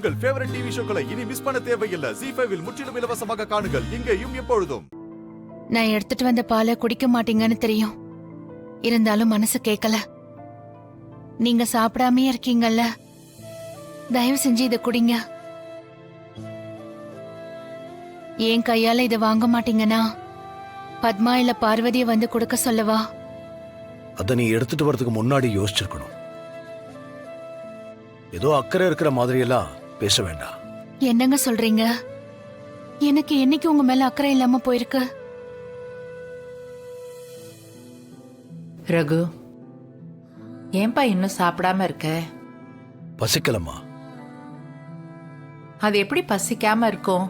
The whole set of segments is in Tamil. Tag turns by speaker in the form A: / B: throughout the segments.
A: உங்கள் ஃபேவரட் டிவி ஷோக்களை இனி மிஸ் பண்ண தேவையில்லை. ஜீ5 இல் முற்றிலும் இலவசமாக காணுங்கள். இங்கேயும் எப்பொழுதும்.
B: நான் எடுத்துட்டு வந்த பாலை குடிக்க மாட்டீங்கன்னு தெரியும். இருந்தாலும் மனசு கேட்கல. நீங்க சாப்பிடாமே இருக்கீங்கல்ல, தயவு செஞ்சு இதை குடிங்க. ஏன் கையால இதை வாங்க மாட்டீங்கன்னா பத்மா இல்ல பார்வதியை வந்து கொடுக்க சொல்லவா?
C: அத நீ எடுத்துட்டு வரதுக்கு முன்னாடி யோசிச்சிருக்கணும். ஏதோ அக்கறை இருக்கிற மாதிரி எல்லாம் பேச வேண்டாம்.
B: என்னங்க சொல்றீங்க? எனக்கு என்னைக்கு உங்க மேல அக்கறை இல்லாம போயிருக்கு?
D: ரகு, ஏன்பா இன்னும் சாப்பிடாம இருக்க?
C: பசிக்கலம்மா.
D: அது எப்படி பசிக்காம இருக்கும்?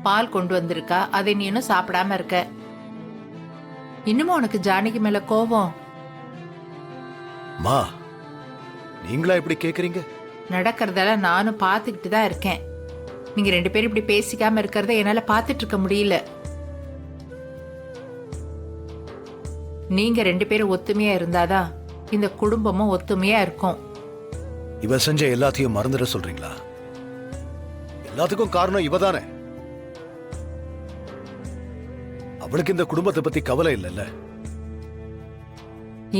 D: பால் கொண்டு வந்திருக்கா, அதை நீ இன்னும் சாப்பிடாம இருக்க. இன்னுமா உனக்கு ஜானகி மேல கோபம்?
C: மா, நீங்களா இப்படி கேக்குறீங்க?
D: நடக்கிறதெல்லாம் நானும் பார்த்துக்கிட்டு தான் இருக்கேன். நீங்க 2 பேரும் இப்படி பேசிக்காம இருக்கிறத என்னால பார்த்துட்டு இருக்க முடியல. நீங்க 2 பேரும் ஒத்துமையா இருந்தாதான் இந்த குடும்பமும் ஒத்துமையா இருக்கும்.
C: இவ செஞ்ச எல்லாத்தையும் மறந்துட சொல்றீங்களா? எல்லாத்துக்கும் காரணம் இவதானே. அவளுக்கு இந்த குடும்பத்தை பத்தி கவலை இல்லைல்ல?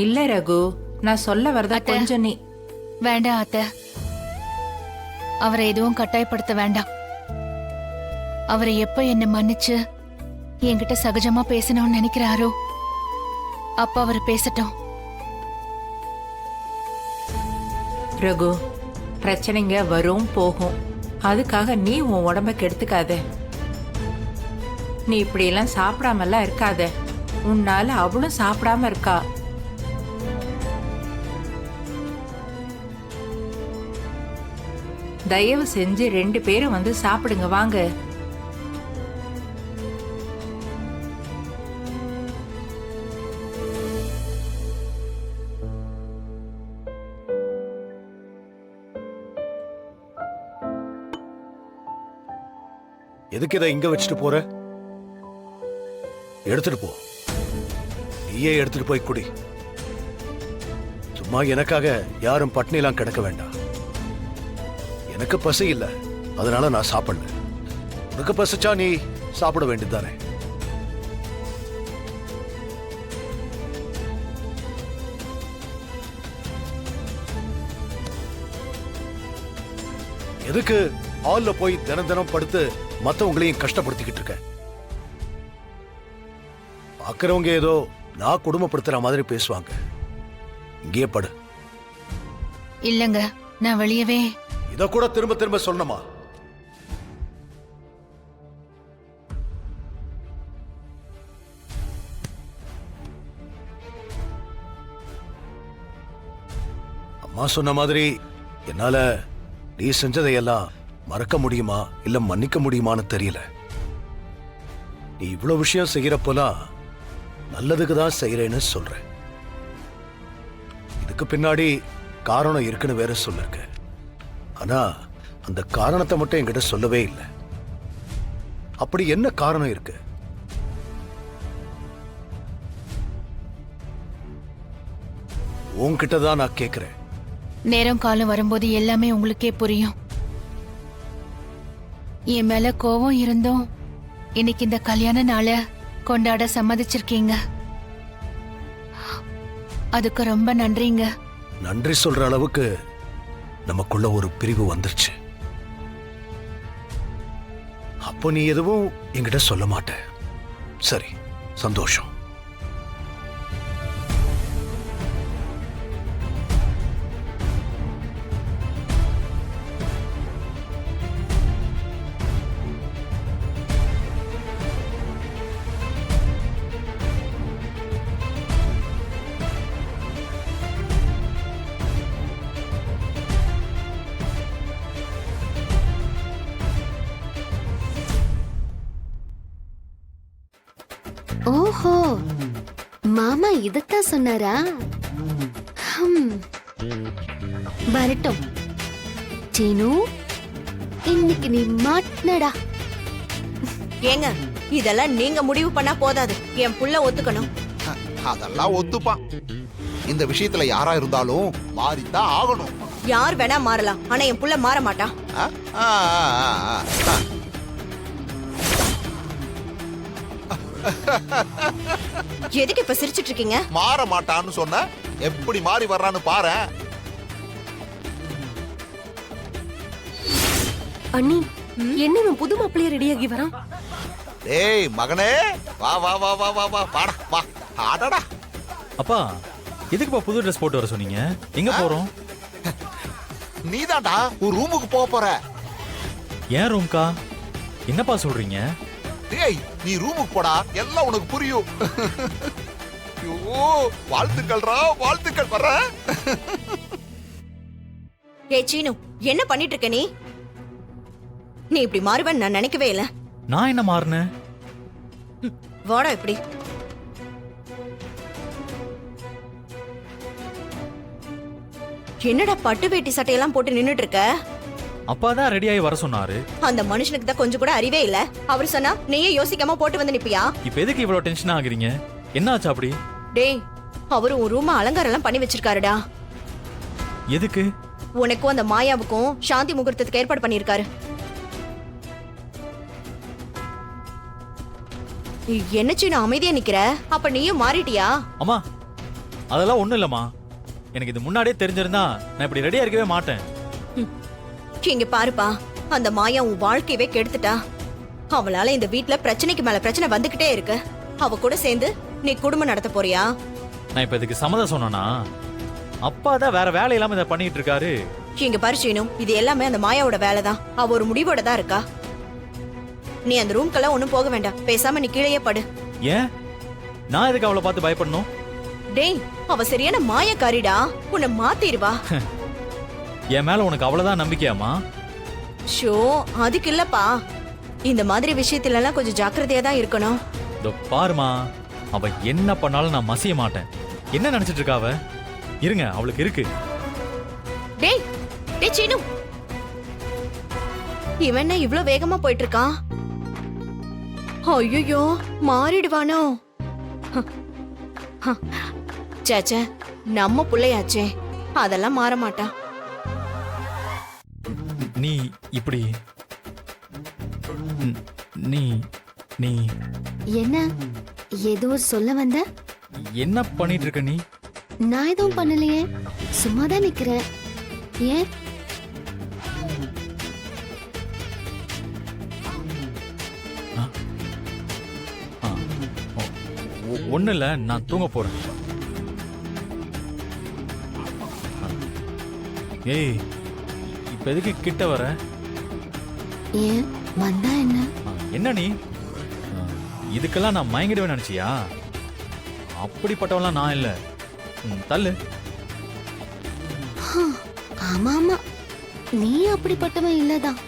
D: இல்ல ரகு, நான் சொல்ல வரதா கொஞ்சம் நீ.
B: வேண்டாம் அத்தை, அவரை எதுவும் கட்டாயப்படுத்த வேண்டாம். அவரை எப்ப என்ன மன்னிச்சு என்கிட்ட சகஜமா பேசணும்னு நினைக்கிறாரோ அப்ப அவர் பேசட்டும்.
D: ரகு, பிரச்சனைங்க வரும் போகும். அதுக்காக நீ உன் உடம்ப கெடுத்துக்காத. நீ இப்படி எல்லாம் சாப்பிடாமலாம் இருக்காத. உன்னால அவளும் சாப்பிடாம இருக்கா. தயவு செஞ்சு 2 பேரும் வந்து சாப்பிடுங்க வாங்க.
C: எதுக்கு இதை இங்க வச்சுட்டு போற? எடுத்துட்டு போ. நீயே எடுத்துட்டு போய் குடி. சும்மா எனக்காக யாரும் பட்னிலாம் கிடக்க வேண்டாம். எனக்கு பசி இல்ல, அதனால நான் சாப்பிடல. உனக்கு பசிச்சா நீ சாப்பிட வேண்டியதுதானே? எதுக்கு ஹால்ல போய் தினம் தினம் படுத்து மத்தவங்களையும் கஷ்டப்படுத்திக்கிட்டு இருக்க? பாக்குறவங்க ஏதோ நான் குடும்பப்படுத்துற மாதிரி பேசுவாங்க. இங்கேயே படு.
B: இல்லங்க, நான் வெளியவே.
C: இத கூட திரும்ப திரும்ப சொல்லணுமா? அம்மா சொன்ன மாதிரி என்னால நீ செஞ்சதையெல்லாம் மறக்க முடியுமா இல்ல மன்னிக்க முடியுமான்னு தெரியல. நீ இவ்வளவு விஷயம் செய்யறப்போலாம் நல்லதுக்கு தான் செய்யறேன்னு சொல்ற. இதுக்கு பின்னாடி காரணம் இருக்குன்னு வேற சொல்லிருக்க. ஆனா அந்த காரணத்தை மட்டும் என்கிட்ட சொல்லவே இல்லை. அப்படி என்ன காரணம் இருக்கு? உன்கிட்ட தான் நான் கேக்குறேன்.
B: நேரம் காலம் வரும்போது எல்லாமே உங்களுக்கே புரியும். என் மேல கோவம் இருந்தும் இன்னைக்கு இந்த கல்யாண நாள கொண்டாட சம்மதிச்சிருக்கீங்க. அதுக்கு ரொம்ப நன்றிங்க.
C: நன்றி சொல்ற அளவுக்கு நமக்குள்ள ஒரு பிரிவு வந்துருச்சு. அப்போ நீ எதுவும் என்கிட்ட சொல்ல மாட்ட. சரி, சந்தோஷம்.
E: ஓஹோ, மாமா இதத்தான் சொன்னாரா? வரட்டும் சீனு, இன்னைக்கு நீ மாட்னடா.
F: ஏங்க, இதெல்லாம் நீங்க முடிவு பண்ணா போதாது, என் புள்ள ஒத்துக்கணும்.
G: அதெல்லாம் ஒத்துப்பான். இந்த விஷயத்துல யாரா இருந்தாலும் மாறித்தான் ஆகணும்.
F: யார் வேணா மாறலாம், ஆனா என் புள்ள மாற மாட்டான்.
G: ஆ? ஆ, ஆ, ஆ, ஆ.
F: எதுக்கு இப்ப சிரிச்சிட்டு இருக்கீங்க?
G: மாற மாட்டான்னு சொன்ன, எப்படி மாறி வர்றான்னு பாரேன்.
H: அண்ணி என்ன இவன் புது மாப்பிள்ளைய ரெடியாகி வரான்?
G: டேய் மகனே, வா வா வா வா வா வா பாடா வா ஆடடா.
I: அப்பா எதுக்குப்பா புது ட்ரெஸ் போட்டு வர சொன்னீங்க? எங்க போறோம்?
G: நீதான்டா ஒரு ரூமுக்கு போக போற.
I: ஏன் ரூம்கா? என்னப்பா சொல்றீங்க?
G: டேய் நீ ரூமுக்கு போடா, எல்லாம் உனக்கு புரியும். ஐயோ, வாழ்த்துக்கள்ரா, வாழ்த்துக்கள். வர
F: ஏய் சீனு, என்ன பண்ணிட்டு இருக்க நீ? நீ இப்படி மாறுவேன்னு நான் நினைக்கவே இல்ல.
I: நான் என்ன மாறினேன்?
F: வாடா இப்படி. என்னடா பட்டு வேட்டி சட்டையெல்லாம் போட்டு நின்னுட்டு இருக்க?
I: அப்பா தான் ரெடியாகி வர சொன்னாரு.
F: அந்த மனுஷனுக்கு தான் கொஞ்சம் கூட அறிவே இல்ல. அவர் சொன்னா நீயே யோசிக்காம போட்டு வந்து நிப்பியா?
I: இப்ப எதுக்கு இவ்வளவு டென்ஷன் ஆகுறீங்க? என்ன ஆச்சு அப்படி?
F: டேய், அவரு உன் ரூம அலங்காரம் எல்லாம் பண்ணி வச்சிருக்காருடா.
I: எதுக்கு?
F: உனக்கும் அந்த மாயாவுக்கும் சாந்தி முகூர்த்தத்துக்கு ஏற்பாடு பண்ணிருக்காரு. என்ன சீனு அமைதியா நிக்கிற? அப்ப நீயும் மாறிட்டியா?
I: அம்மா அதெல்லாம் ஒண்ணும் இல்லம்மா. எனக்கு இது முன்னாடியே தெரிஞ்சிருந்தா நான் இப்படி ரெடியா இருக்கவே மாட்டேன்.
F: இங்க பாருப்பா, அந்த மாயா உன் வாழ்க்கையவே கெடுத்துட்டா. அவளால இந்த வீட்ல பிரச்சனைக்கு மேல பிரச்சனை வந்துகிட்டே இருக்கு. அவ கூட சேர்ந்து நீ குடும்பம் நடத்த போறியா?
I: நான் இப்ப இதுக்கு சம்மதம் சொன்னா அப்பா தான் வேற வேலை இல்லாம இதை பண்ணிட்டு இருக்காரு.
F: இங்க பாரு சீனு, இது எல்லாமே அந்த மாயாவோட வேலைதான். அவ ஒரு முடிவோட தான் இருக்கா. நீ அந்த ரூம்க்கெல்லாம் ஒண்ணும் போக வேண்டாம். பேசாம நீ கீழேயே படு.
I: ஏன் நான் எதுக்கு அவளை பார்த்து பயப்படணும்?
F: டேய், அவ சரியான மாயக்காரிடா. உன்னை மாத்திருவா.
I: என் மேல உனக்கு அவ்வளவுதான் நம்பிக்கையாமா?
F: ஷோ, அதுக்கு இல்லப்பா. இந்த மாதிரி விஷயத்துல எல்லாம் கொஞ்சம் ஜாக்கிரதையா தான் இருக்கணும்.
I: இதோ பாருமா, அவ என்ன பண்ணாலும் நான் மசிய மாட்டேன். என்ன நினைச்சிட்டு இருக்கா அவ? இருங்க, அவளுக்கு இருக்கு.
F: டேய் டேய் சீனு, இவன் என்ன இவ்ளோ வேகமா போயிட்டு இருக்கான்? ஐயோ, மாறிடுவானோ? சேச்சே, நம்ம புள்ளையாச்சே, அதெல்லாம் மாற மாட்டான்.
I: நீ இப்படி நீ நீ
E: என்ன ஏதோ சொல்ல வந்த?
I: என்ன பண்ணிட்டு இருக்க நீ?
E: நான் எதுவும் பண்ணலையே, சும்மாதான் நிக்கிறேன். ஏன்?
I: ஒண்ணு இல்ல, நான் தூங்க போறேன். ஏய், இப்ப எதுக்கு கிட்ட வர?
E: ஏன் வந்தா என்ன?
I: என்ன நீ இதுக்கெல்லாம் நான் மயங்கிடுவேன் நினைச்சியா? அப்படிப்பட்டவெல்லாம் நான் இல்ல. தள்ளு.
E: ஆமா ஆமா, நீ அப்படிப்பட்டவன் இல்லதான்.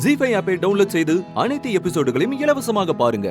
J: ஜீ5 ஆப்பை டவுன்லோட் செய்து அனைத்து எபிசோடுகளையும் இலவசமாக பாருங்க.